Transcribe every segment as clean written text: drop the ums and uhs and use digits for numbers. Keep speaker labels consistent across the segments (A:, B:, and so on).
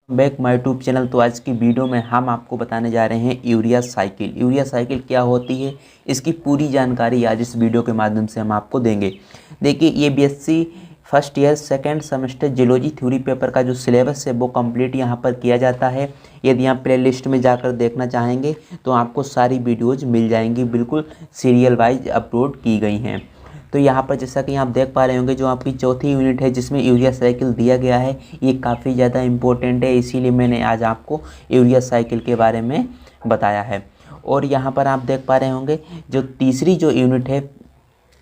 A: Back my YouTube channel. तो आज की वीडियो में हम आपको बताने जा रहे हैं यूरिया साइकिल। यूरिया साइकिल क्या होती है, इसकी पूरी जानकारी आज इस वीडियो के माध्यम से हम आपको देंगे। देखिए, ये BSc first year second semester geology theory paper का जो सिलेबस है वो कंप्लीट यहाँ पर किया जाता है। यदि आप प्ले लिस्ट में जाकर देखना चाहेंगे तो आपको सारी वीडियोज़ मिल जाएंगी, बिल्कुल सीरियल वाइज अपलोड की गई हैं। तो यहाँ पर जैसा कि आप देख पा रहे होंगे, जो आपकी चौथी यूनिट है जिसमें यूरिया साइकिल दिया गया है, ये काफ़ी ज़्यादा इम्पोर्टेंट है, इसीलिए मैंने आज आपको यूरिया साइकिल के बारे में बताया है। और यहाँ पर आप देख पा रहे होंगे जो तीसरी जो यूनिट है,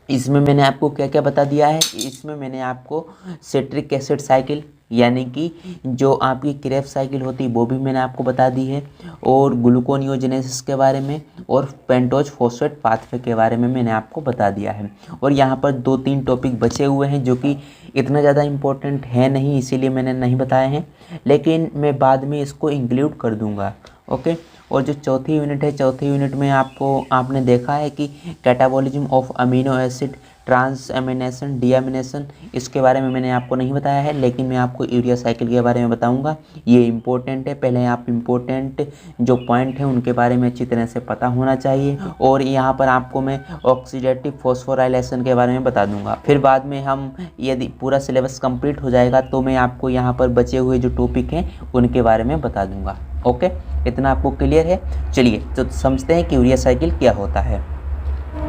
A: इसमें मैंने आपको क्या क्या बता दिया है। इसमें मैंने आपको सिट्रिक एसिड साइकिल यानी कि जो आपकी क्रेब साइकिल होती है वो भी मैंने आपको बता दी है, और ग्लूकोनियोजेनेसिस के बारे में और पेंटोज फॉस्फेट पाथवे के बारे में मैंने आपको बता दिया है। और यहाँ पर 2-3 टॉपिक बचे हुए हैं जो कि इतना ज़्यादा इम्पोर्टेंट है नहीं, इसीलिए मैंने नहीं बताए हैं, लेकिन मैं बाद में इसको इंक्लूड कर दूँगा। ओके। और जो चौथी यूनिट है, चौथी यूनिट में आपने देखा है कि catabolism of amino acid, transamination, deamination, इसके बारे में मैंने आपको नहीं बताया है, लेकिन मैं आपको यूरिया साइकिल के बारे में बताऊंगा। ये इम्पोर्टेंट है, पहले आप इम्पोर्टेंट जो पॉइंट हैं उनके बारे में अच्छी तरह से पता होना चाहिए। और यहाँ पर आपको मैं ऑक्सीडेटिव फॉस्फोराइलेशन के बारे में बता दूंगा। फिर बाद में हम, यदि पूरा सिलेबस कंप्लीट हो जाएगा तो मैं आपको यहाँ पर बचे हुए जो टॉपिक हैं उनके बारे में बता दूंगा। ओके, इतना आपको क्लियर है। चलिए तो समझते हैं कि यूरिया साइकिल क्या होता है।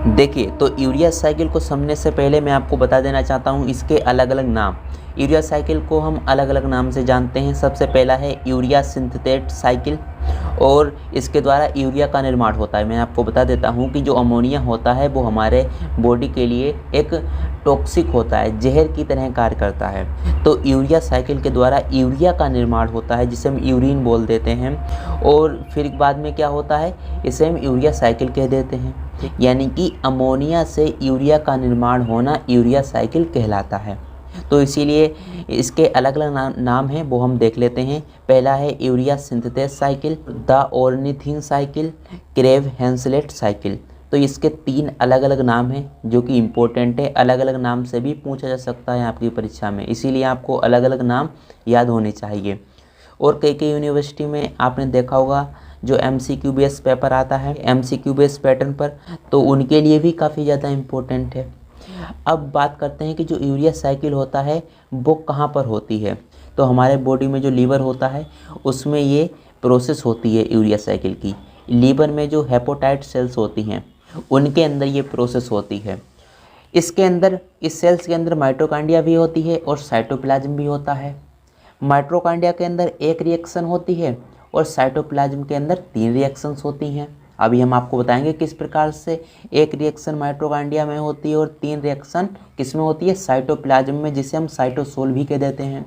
A: देखिए, तो यूरिया साइकिल को समझने से पहले मैं आपको बता देना चाहता हूँ इसके अलग अलग नाम। यूरिया साइकिल को हम अलग अलग नाम से जानते हैं। सबसे पहला है यूरिया सिंथेट साइकिल, और इसके द्वारा यूरिया का निर्माण होता है। मैं आपको बता देता हूँ कि जो अमोनिया होता है वो हमारे बॉडी के लिए एक टॉक्सिक होता है, जहर की तरह कार्य करता है। तो यूरिया साइकिल के द्वारा यूरिया का निर्माण होता है, जिसे हम यूरिन बोल देते हैं। और फिर बाद में क्या होता है, इसे हम यूरिया साइकिल कह देते हैं। यानी कि अमोनिया से यूरिया का निर्माण होना यूरिया साइकिल कहलाता है। तो इसीलिए इसके अलग अलग नाम हैं, वो हम देख लेते हैं। पहला है urea synthesis cycle, the ornithine cycle, Krebs Henseleit cycle. तो इसके 3 अलग अलग नाम हैं जो कि इम्पोर्टेंट है। अलग अलग नाम से भी पूछा जा सकता है आपकी परीक्षा में, इसीलिए आपको अलग अलग नाम याद होने चाहिए। और कई यूनिवर्सिटी में आपने देखा होगा जो MCQ बेस पेपर आता है, MCQ बेस पैटर्न पर, तो उनके लिए भी काफ़ी ज़्यादा इम्पोर्टेंट है। अब बात करते हैं कि जो यूरिया साइकिल होता है वो कहाँ पर होती है। तो हमारे बॉडी में जो लीवर होता है उसमें ये प्रोसेस होती है यूरिया साइकिल की। लीवर में जो हेपेटाइट सेल्स होती हैं उनके अंदर ये प्रोसेस होती है। इसके अंदर, इस सेल्स के अंदर माइटोकॉन्ड्रिया भी होती है और साइटोप्लाज्म भी होता है। माइटोकॉन्ड्रिया के अंदर एक रिएक्शन होती है और साइटोप्लाज्म के अंदर 3 रिएक्शंस होती हैं। अभी हम आपको बताएंगे किस प्रकार से एक रिएक्शन माइटोकॉन्ड्रिया में होती है और 3 रिएक्शन किस में होती है, साइटोप्लाज्म में, जिसे हम साइटोसोल भी कह देते हैं।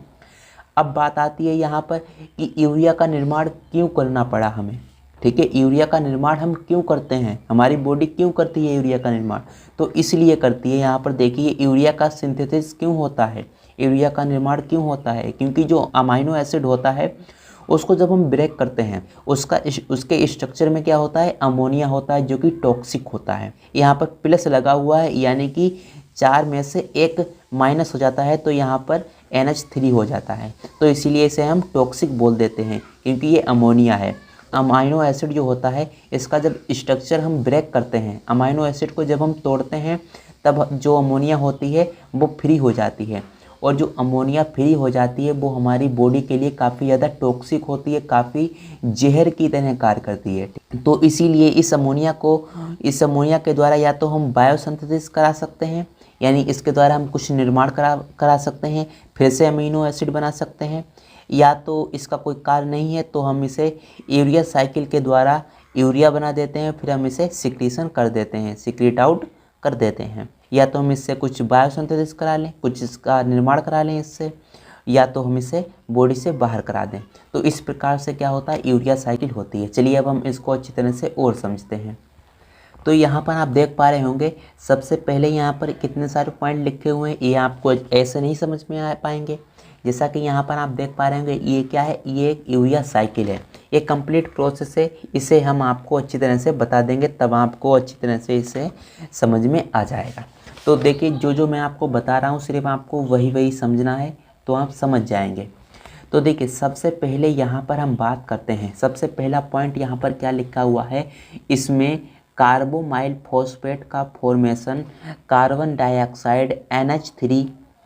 A: अब बात आती है यहाँ पर कि यूरिया का निर्माण क्यों करना पड़ा हमें। ठीक है, यूरिया का निर्माण हम क्यों करते हैं, हमारी बॉडी क्यों करती है यूरिया का निर्माण। तो इसलिए करती है। यहाँ पर देखिए, यूरिया का सिंथेसिस क्यों होता है, यूरिया का निर्माण क्यों होता है, क्योंकि जो अमाइनो एसिड होता है उसको जब हम ब्रेक करते हैं उसके स्ट्रक्चर में क्या होता है, अमोनिया होता है जो कि टॉक्सिक होता है। यहाँ पर प्लस लगा हुआ है, यानी कि 4 में से 1 माइनस हो जाता है, तो यहाँ पर NH3 हो जाता है। तो इसीलिए इसे हम टॉक्सिक बोल देते हैं, क्योंकि ये अमोनिया है। अमाइनो एसिड जो होता है इसका जब स्ट्रक्चर हम ब्रेक करते हैं, अमाइनो एसिड को जब हम तोड़ते हैं, तब जो अमोनिया होती है वो फ्री हो जाती है। और जो अमोनिया फ्री हो जाती है वो हमारी बॉडी के लिए काफ़ी ज़्यादा टॉक्सिक होती है, काफ़ी जहर की तरह कार्य करती है। तो इसीलिए इस अमोनिया के द्वारा या तो हम बायोसिंथेसिस करा सकते हैं, यानी इसके द्वारा हम कुछ निर्माण करा सकते हैं, फिर से अमीनो एसिड बना सकते हैं, या तो इसका कोई कार्य नहीं है तो हम इसे यूरिया साइकिल के द्वारा यूरिया बना देते हैं, फिर हम इसे सिक्रीशन कर देते हैं, सिक्रीट आउट कर देते हैं। या तो हम इससे कुछ बायोसिंथेसिस करा लें, कुछ इसका निर्माण करा लें इससे, या तो हम इसे बॉडी से बाहर करा दें। तो इस प्रकार से क्या होता है, यूरिया साइकिल होती है। चलिए अब हम इसको अच्छी तरह से और समझते हैं। तो यहाँ पर आप देख पा रहे होंगे, सबसे पहले यहाँ पर कितने सारे पॉइंट लिखे हुए हैं, ये आपको ऐसे नहीं समझ में आ पाएंगे। जैसा कि यहाँ पर आप देख पा रहे होंगे, ये क्या है, ये एक यूरिया साइकिल है, ये कंप्लीट प्रोसेस है। इसे हम आपको अच्छी तरह से बता देंगे, तब आपको अच्छी तरह से इसे समझ में आ जाएगा। तो देखिए, जो मैं आपको बता रहा हूँ सिर्फ आपको वही समझना है, तो आप समझ जाएंगे। तो तो देखिए सबसे पहले यहाँ पर हम बात करते हैं, सबसे पहला पॉइंट यहाँ पर क्या लिखा हुआ है, इसमें कार्बोमाइल फॉस्फेट का फॉर्मेशन कार्बन डाइऑक्साइड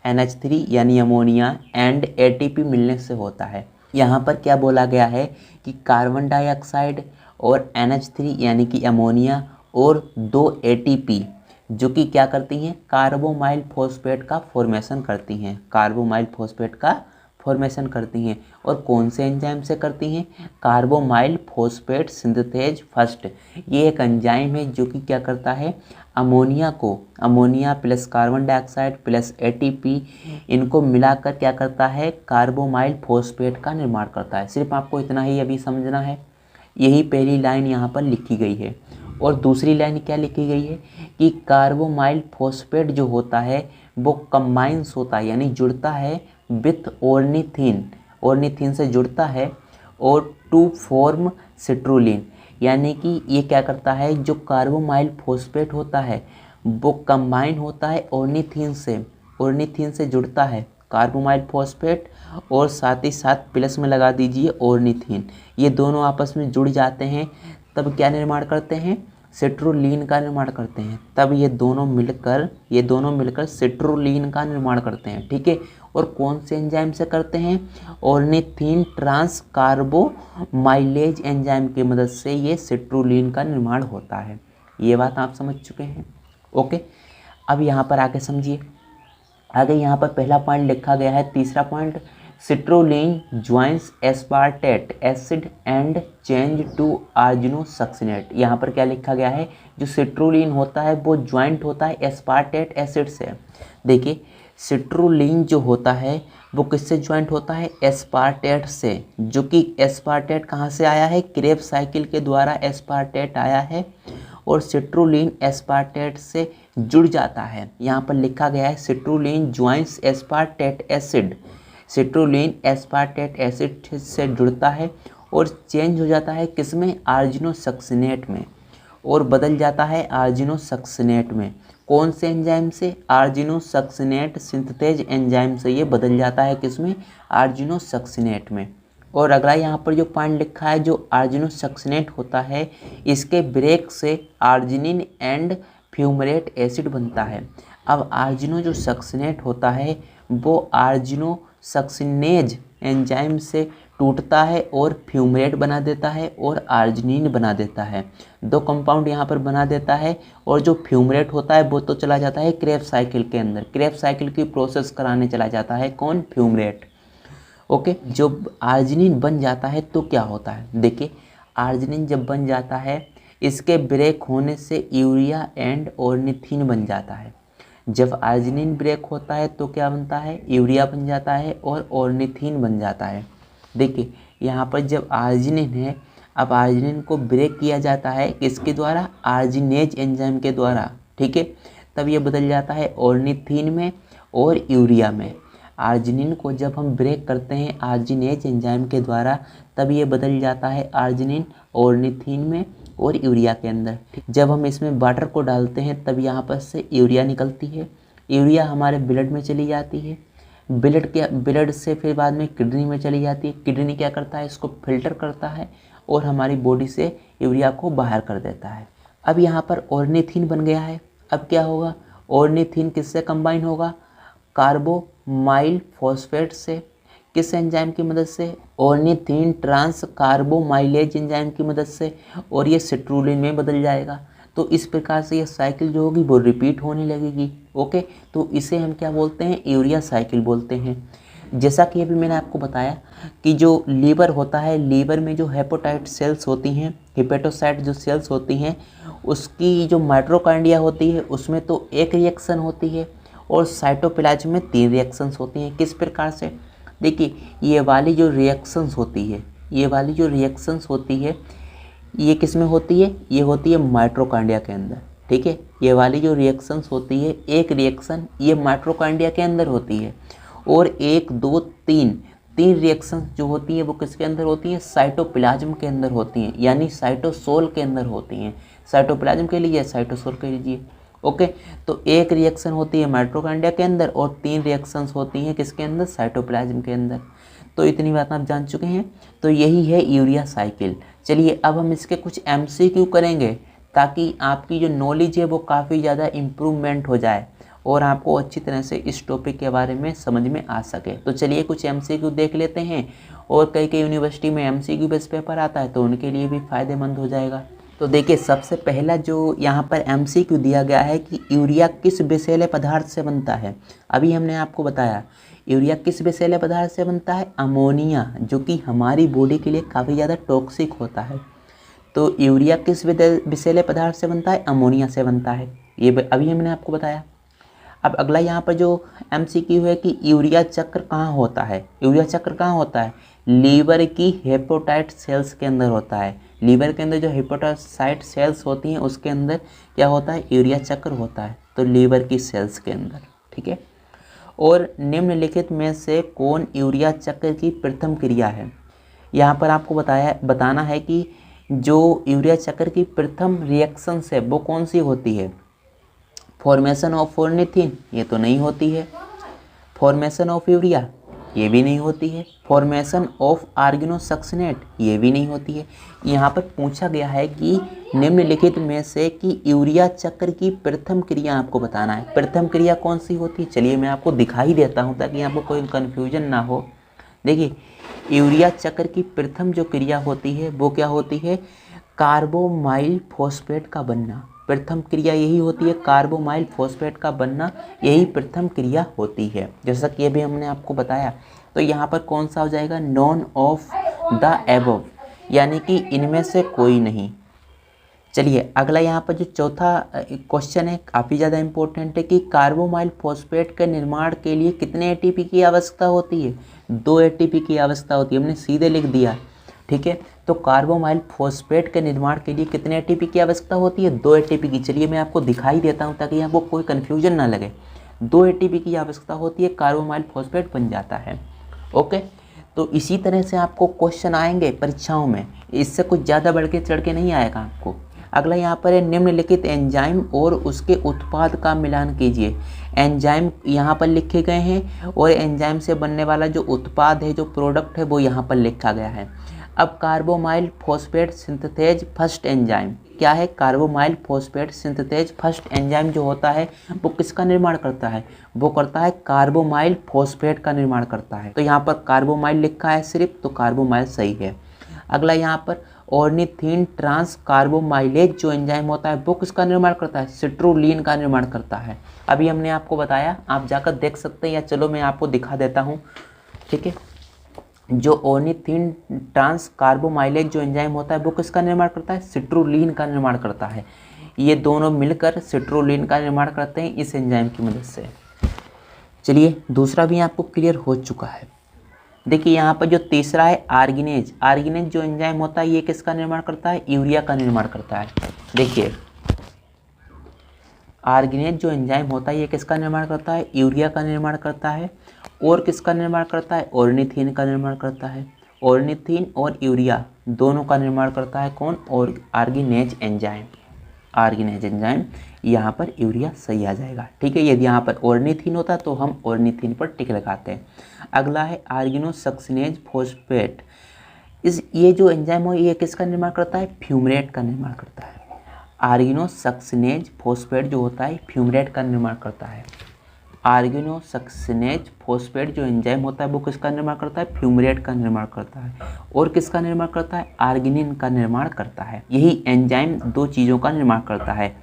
A: NH3 यानी अमोनिया एंड ATP मिलने से होता है। यहाँ पर क्या बोला गया है कि कार्बन डाइऑक्साइड और NH3 यानी कि अमोनिया और 2 ATP जो कि क्या करती हैं, कार्बोमाइल फॉस्फेट का फॉर्मेशन करती हैं, कार्बोमाइल फॉस्फेट का फॉर्मेशन करती हैं। और कौन से एंजाइम से करती हैं, कार्बोमाइल फॉस्फेट सिंथेज फर्स्ट। ये एक एंजाइम है जो कि क्या करता है, अमोनिया को, ammonia plus carbon dioxide plus ATP इनको मिलाकर क्या करता है, कार्बोमाइल फॉस्फेट का निर्माण करता है। सिर्फ आपको इतना ही अभी समझना है, यही पहली लाइन यहाँ पर लिखी गई है। और दूसरी लाइन क्या लिखी गई है कि कार्बोमाइल फॉस्फेट जो होता है वो कंबाइंस होता है यानी जुड़ता है विथ ऑर्निथीन, ऑर्निथीन से जुड़ता है और टू फॉर्म सिट्रुलिन, यानी कि ये क्या करता है, जो कार्बोमाइल फॉस्फेट होता है वो कंबाइन होता है ऑर्निथीन से, ऑर्निथीन से जुड़ता है कार्बोमाइल फॉस्फेट और साथ ही साथ प्लस में लगा दीजिए ऑर्निथीन, ये दोनों आपस में जुड़ जाते हैं तब क्या निर्माण करते हैं, सिट्रुलिन का निर्माण करते हैं। तब ये दोनों मिलकर सिट्रुलिन का निर्माण करते हैं, ठीक है। और कौन से एंजाइम से करते हैं, ऑर्निथीन ट्रांस कार्बोमाइलेज एंजाइम की मदद से ये सिट्रुलिन का निर्माण होता है। ये बात आप समझ चुके हैं, ओके। अब यहाँ पर आगे समझिए, आगे यहाँ पर पहला पॉइंट लिखा गया है, तीसरा point, citrulline joins aspartate acid and change to argininosuccinate. यहाँ पर क्या लिखा गया है, जो सिट्रुलिन होता है वो ज्वाइंट होता है एस्पार्टेट एसिड से। देखिए सिट्रुलिन जो होता है वो किससे ज्वाइंट होता है, एस्पार्टेट से, जो कि एस्पार्टेट कहाँ से आया है, क्रेब्स साइकिल के द्वारा एस्पार्टेट आया है और सिट्रुलिन एस्पार्टेट से जुड़ जाता है। यहाँ पर लिखा गया है citrulline joins aspartate acid, citrulline aspartate acid से जुड़ता है और चेंज हो जाता है किसमें, आर्जिनोसक्सिनेट में, और बदल जाता है आर्जिनोसक्सिनेट में। कौन से एंजाइम से, आर्जिनोसक्सिनेट सिंथेज एंजाइम से ये बदल जाता है किसमें, आर्जिनोसक्सिनेट में। और अगला यहाँ पर जो पॉइंट लिखा है, जो आर्जिनोसक्सिनेट होता है इसके ब्रेक से आर्जिनिन एंड फ्यूमरेट एसिड बनता है। अब आर्जिनो जो सक्सिनेट होता है वो आर्जिनोसक्सिनेज एंजाइम से टूटता है और फ्यूमरेट बना देता है और आर्जिनिन बना देता है, दो कंपाउंड यहाँ पर बना देता है। और जो फ्यूमरेट होता है वो तो चला जाता है क्रेब्स साइकिल के अंदर, क्रेब्स साइकिल की प्रोसेस कराने चला जाता है कौन, फ्यूमरेट, ओके। जब आर्जिनिन बन जाता है तो क्या होता है, देखिए आर्जिनिन जब बन जाता है इसके ब्रेक होने से यूरिया एंड ऑर्निथीन बन जाता है। जब आर्जिनिन ब्रेक होता है तो क्या बनता है, यूरिया बन जाता है और ऑर्निथीन बन जाता है। देखिए यहाँ पर जब आर्जिनिन है, अब आर्जिनिन को ब्रेक किया जाता है किसके द्वारा, आर्जिनेज एंजाइम के द्वारा, ठीक है। तब ये बदल जाता है ऑर्निथीन में और यूरिया में। आर्जिनिन को जब हम ब्रेक करते हैं आर्जिनेज एंजाइम के द्वारा तब ये बदल जाता है आर्जिनिन ऑर्निथीन में और यूरिया के अंदर। जब हम इसमें वाटर को डालते हैं तब यहाँ पर से यूरिया निकलती है, यूरिया हमारे ब्लड में चली जाती है, ब्लड से फिर बाद में किडनी में चली जाती है। किडनी क्या करता है, इसको फिल्टर करता है और हमारी बॉडी से यूरिया को बाहर कर देता है। अब यहाँ पर ऑर्निथीन बन गया है। अब क्या होगा, ऑर्निथीन किससे कंबाइन होगा, कार्बोमाइल फॉस्फेट से, किस एंजाइम की मदद से, ऑर्निथीन ट्रांस कार्बोमाइलेज एंजाइम की मदद से, और ये सिट्रुलिन में बदल जाएगा। तो इस प्रकार से ये साइकिल जो होगी वो रिपीट होने लगेगी, ओके। तो इसे हम क्या बोलते हैं, यूरिया साइकिल बोलते हैं। जैसा कि अभी मैंने आपको बताया कि जो लीवर होता है, लीवर में जो हेपेटाइट सेल्स होती हैं, हेपेटोसाइट जो सेल्स होती हैं, उसकी जो माइटोकॉन्ड्रिया होती है उसमें तो एक रिएक्शन होती है और साइटोप्लाज्म में 3 रिएक्शंस होती हैं। किस प्रकार से, देखिए ये वाली जो रिएक्शंस होती है, ये वाली जो रिएक्शंस होती है ये किस में होती है, ये होती है माइटोकॉन्ड्रिया के अंदर, ठीक है। ये वाली जो रिएक्शंस होती है, एक रिएक्शन ये माइटोकॉन्ड्रिया के अंदर होती है और 1 2 3 रिएक्शंस जो होती है वो किसके अंदर होती हैं, साइटोप्लाज्म के अंदर होती हैं, यानी साइटोसोल के अंदर होती हैं। साइटोप्लाज्म के लिए साइटोसोल के लीजिए, ओके। तो एक रिएक्शन होती है माइटोकॉन्ड्रिया के अंदर और 3 रिएक्शंस होती हैं किसके अंदर, साइटोप्लाज्म के अंदर। तो इतनी बात आप जान चुके हैं। तो यही है यूरिया साइकिल। चलिए अब हम इसके कुछ MCQ करेंगे ताकि आपकी जो नॉलेज है वो काफ़ी ज़्यादा इम्प्रूवमेंट हो जाए और आपको अच्छी तरह से इस टॉपिक के बारे में समझ में आ सके। तो चलिए कुछ MCQ देख लेते हैं, और कई कई यूनिवर्सिटी में MCQ बेस पेपर आता है तो उनके लिए भी फ़ायदेमंद हो जाएगा। तो देखिए सबसे पहला जो यहाँ पर MCQ दिया गया है कि यूरिया किस विषैले पदार्थ से बनता है। अभी हमने आपको बताया यूरिया किस विषैले पदार्थ से बनता है, अमोनिया, जो कि हमारी बॉडी के लिए काफ़ी ज़्यादा टॉक्सिक होता है। तो यूरिया किस विषैले पदार्थ से बनता है, अमोनिया से बनता है, ये अभी हमने आपको बताया। अब अगला यहाँ पर जो MCQ है कि यूरिया चक्र कहाँ होता है। यूरिया चक्र कहाँ होता है, लीवर की हेपेटोसाइट सेल्स के अंदर होता है। लीवर के अंदर जो हेपेटोसाइट सेल्स होती हैं उसके अंदर क्या होता है, यूरिया चक्र होता है, तो लीवर की सेल्स के अंदर, ठीक है। और निम्नलिखित में से कौन यूरिया चक्र की प्रथम क्रिया है। यहाँ पर आपको बताना है कि जो यूरिया चक्र की प्रथम रिएक्शंस है वो कौन सी होती है। फॉर्मेशन ऑफ ऑर्निथिन, ये तो नहीं होती है। फॉर्मेशन ऑफ यूरिया, ये भी नहीं होती है। फॉर्मेशन ऑफ आर्गेनोसक्सिनेट, ये भी नहीं होती है। यहाँ पर पूछा गया है कि निम्नलिखित में से कि यूरिया चक्र की प्रथम क्रिया आपको बताना है। प्रथम क्रिया कौन सी होती है, चलिए मैं आपको दिखाई देता हूँ ताकि आपको कोई कन्फ्यूजन ना हो। देखिए यूरिया चक्र की प्रथम जो क्रिया होती है वो क्या होती है, कार्बोमाइल फॉस्फेट का बनना। प्रथम क्रिया यही होती है, कार्बोमाइल फॉस्फेट का बनना, यही प्रथम क्रिया होती है, जैसा कि अभी हमने आपको बताया। तो यहाँ पर कौन सा हो जाएगा, नॉन ऑफ द एबव, यानी कि इनमें से कोई नहीं। चलिए अगला यहाँ पर जो चौथा क्वेश्चन है काफ़ी ज़्यादा इम्पोर्टेंट है कि कार्बोमाइल फॉस्फेट के निर्माण के लिए कितने ATP की आवश्यकता होती है। 2 ATP की आवश्यकता होती है, हमने सीधे लिख दिया, ठीक है। तो कार्बोमाइल फॉस्फेट के निर्माण के लिए कितने ATP की आवश्यकता होती है, 2 ATP की। चलिए मैं आपको दिखाई देता हूँ ताकि आपको कोई कन्फ्यूजन ना लगे। 2 ATP की आवश्यकता होती है, कार्बोमाइल फॉस्फेट बन जाता है, ओके। तो इसी तरह से आपको क्वेश्चन आएंगे परीक्षाओं में, इससे कुछ ज़्यादा बढ़ के चढ़ के नहीं आएगा आपको। अगला यहाँ पर है निम्नलिखित एंजाइम और उसके उत्पाद का मिलान कीजिए। एंजाइम यहाँ पर लिखे गए हैं और एंजाइम से बनने वाला जो उत्पाद है, जो प्रोडक्ट है, वो यहाँ पर लिखा गया है। अब carbamoyl phosphate synthase first enzyme क्या है, carbamoyl phosphate synthase first enzyme जो होता है वो किसका निर्माण करता है, वो करता है कार्बोमाइल फॉस्फेट का निर्माण करता है। तो यहाँ पर कार्बोमाइल लिखा है सिर्फ, तो कार्बोमाइल सही है। अगला यहाँ पर ऑर्निथिन ट्रांस कार्बोमाइलेज जो एंजाइम होता है वो किसका निर्माण करता है, सिट्रुलिन का निर्माण करता है। अभी हमने आपको बताया, आप जाकर देख सकते हैं, या चलो मैं आपको दिखा देता हूँ, ठीक है। जो ऑर्निथिन ट्रांस कार्बोमाइलेज जो एंजाइम होता है वो किसका निर्माण करता है, सिट्रुलिन का निर्माण करता है। ये दोनों मिलकर सिट्रुलिन का निर्माण करते हैं इस एंजाइम की मदद से। चलिए दूसरा भी आपको क्लियर हो चुका है। देखिए यहाँ पर जो तीसरा है आर्गिनेज, आर्गिनेज जो एंजाइम होता है ये किसका निर्माण करता है, यूरिया का निर्माण करता है। देखिए आर्गिनेज जो एंजाइम होता है ये किसका निर्माण करता है, यूरिया का निर्माण करता है। और किसका निर्माण करता है, ऑर्निथिन का निर्माण करता है। ऑर्निथिन और यूरिया दोनों का निर्माण करता है कौन, और आर्गिनेज एंजाइम। आर्गिनेज एंजाइम, यहाँ पर यूरिया सही आ जाएगा, ठीक है। यदि यहाँ पर ऑर्निथिन होता तो हम ऑर्निथिन पर टिक लगाते हैं। अगला है आर्गिनोसक्सिनेज फॉस्फेट, ये जो एंजाइम हो ये किसका निर्माण करता है, फ्यूमरेट का निर्माण करता है। आर्गिनोसक्सिनेज फॉस्फेट जो होता है फ्यूमरेट का निर्माण करता है। आर्गिनोसक्सिनेज फॉस्फेट जो एंजाइम होता है वो किसका निर्माण करता है, फ्यूमरेट का निर्माण करता है। और किसका निर्माण करता है, आर्गिनिन का निर्माण करता है। यही एंजाइम 2 चीज़ों का निर्माण करता है।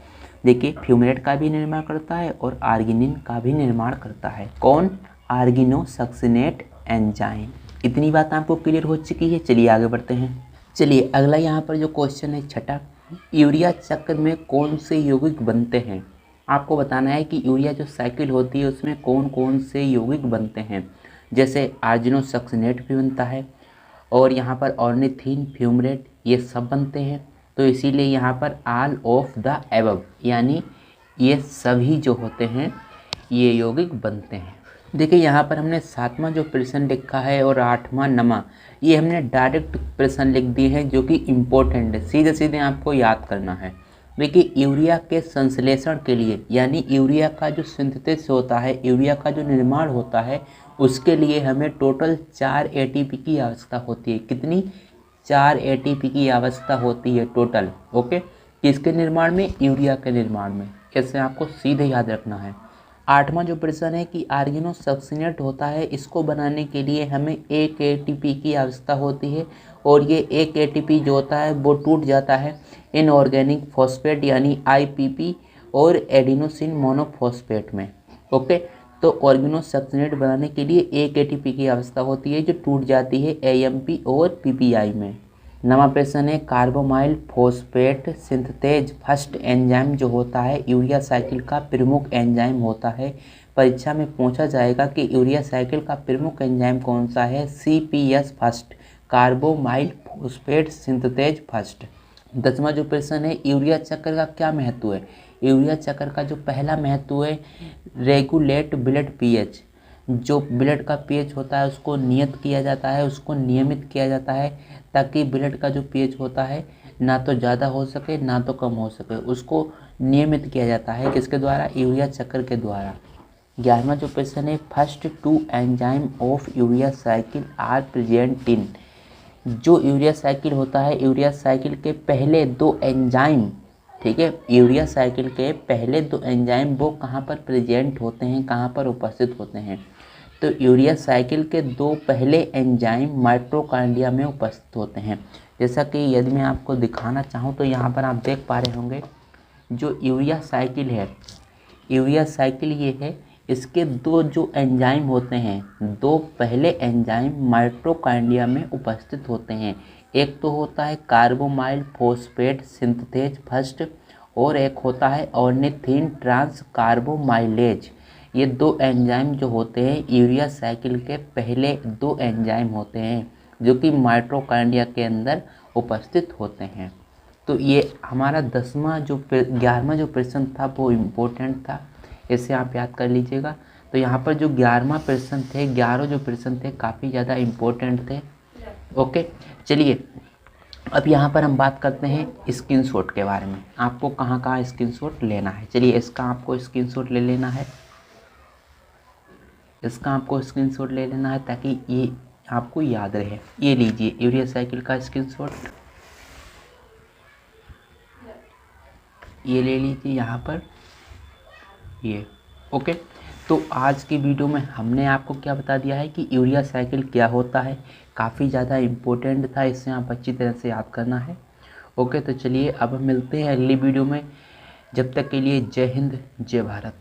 A: देखिए फ्यूमरेट का भी निर्माण करता है और आर्गिनिन का भी निर्माण करता है। कौन, आर्गिनोसक्सिनेट एंजाइम। इतनी बात आपको क्लियर हो चुकी है। चलिए आगे बढ़ते हैं। चलिए अगला यहाँ पर जो क्वेश्चन है छठा, यूरिया चक्र में कौन से यौगिक बनते हैं। आपको बताना है कि यूरिया जो साइकिल होती है उसमें कौन कौन से यौगिक बनते हैं। जैसे आर्जिनोसक्सिनेट भी बनता है और यहाँ पर ऑर्निथिन, फ्यूमरेट, ये सब बनते हैं। तो इसीलिए यहाँ पर ऑल ऑफ द एबव, यानी ये सभी जो होते हैं ये यौगिक बनते हैं। देखिए यहाँ पर हमने 7वां जो प्रश्न लिखा है और 8वां नमा, ये हमने डायरेक्ट प्रश्न लिख दिए हैं जो कि इम्पोर्टेंट है, सीधे सीधे आपको याद करना है। देखिए यूरिया के संश्लेषण के लिए, यानी यूरिया का जो सिंथेसिस होता है, यूरिया का जो निर्माण होता है उसके लिए हमें टोटल 4 ATP की आवश्यकता होती है। कितनी? 4 ATP की आवश्यकता होती है टोटल। ओके, किसके निर्माण में? यूरिया के निर्माण में। ऐसे आपको सीधे याद रखना है। 8वां जो प्रश्न है कि आर्गेनो सब्सट्रेट होता है, इसको बनाने के लिए हमें 1 ATP की आवश्यकता होती है और ये 1 ATP जो होता है वो टूट जाता है इनऑर्गेनिक फॉस्फेट यानी IPP और एडिनोसिन मोनोफॉस्फेट में। ओके, तो ऑर्गेनो सब्सट्रेट बनाने के लिए 1 ATP की आवश्यकता होती है जो टूट जाती है AMP और PPI में। 9वां प्रश्न है carbamoyl phosphate synthase first enzyme जो होता है यूरिया साइकिल का प्रमुख एंजाइम होता है। परीक्षा में पूछा जाएगा कि यूरिया साइकिल का प्रमुख एंजाइम कौन सा है? CPS first, carbamoyl phosphate synthase first. 10वां जो प्रश्न है यूरिया चक्र का क्या महत्व है? यूरिया चक्र का जो पहला महत्व है रेगुलेट ब्लड pH, जो ब्लड का pH होता है उसको नियत किया जाता है, उसको नियमित किया जाता है ताकि ब्लड का जो pH होता है ना तो ज़्यादा हो सके ना तो कम हो सके, उसको नियमित किया जाता है। किसके द्वारा? यूरिया चक्र के द्वारा। 11वां जो प्रश्न है first 2 enzyme of urea cycle are present in, जो यूरिया साइकिल होता है यूरिया साइकिल के पहले 2 एंजाइम, ठीक है, यूरिया साइकिल के पहले 2 एंजाइम वो कहाँ पर प्रेजेंट होते हैं, कहाँ पर उपस्थित होते हैं? तो यूरिया साइकिल के 2 पहले एंजाइम माइटोकॉन्ड्रिया में उपस्थित होते हैं। जैसा कि यदि मैं आपको दिखाना चाहूँ तो यहाँ पर आप देख पा रहे होंगे जो यूरिया साइकिल है, यूरिया साइकिल ये है, इसके 2 जो एंजाइम होते हैं, 2 पहले एंजाइम माइटोकॉन्ड्रिया में उपस्थित होते हैं। एक तो होता है कार्बोमाइल फॉस्फेट सिंथेज फर्स्ट और एक होता है ऑर्निथिन ट्रांस कार्बोमाइलेज। ये 2 एंजाइम जो होते हैं यूरिया साइकिल के पहले 2 एंजाइम होते हैं जो कि माइटोकॉन्ड्रिया के अंदर उपस्थित होते हैं। तो ये हमारा 11वां जो प्रश्न था वो इम्पोर्टेंट था, इसे आप याद कर लीजिएगा। तो यहाँ पर जो 11वां प्रश्न थे, 11 जो प्रश्न थे काफ़ी ज़्यादा इम्पोर्टेंट थे। ओके, चलिए अब यहाँ पर हम बात करते हैं स्क्रीनशॉट के बारे में। आपको कहाँ कहाँ स्क्रीनशॉट लेना है? चलिए इसका आपको स्क्रीनशॉट ले लेना है, इसका आपको स्क्रीनशॉट ले लेना है ताकि ये आपको याद रहे। ये लीजिए यूरिया साइकिल का स्क्रीनशॉट, ये ले लीजिए यहाँ पर ये। ओके, तो आज की वीडियो में हमने आपको क्या बता दिया है कि यूरिया साइकिल क्या होता है, काफ़ी ज़्यादा इम्पोर्टेंट था, इससे आप अच्छी तरह से याद करना है। ओके, तो चलिए अब हम मिलते हैं अगली वीडियो में। जब तक के लिए जय हिंद, जय भारत।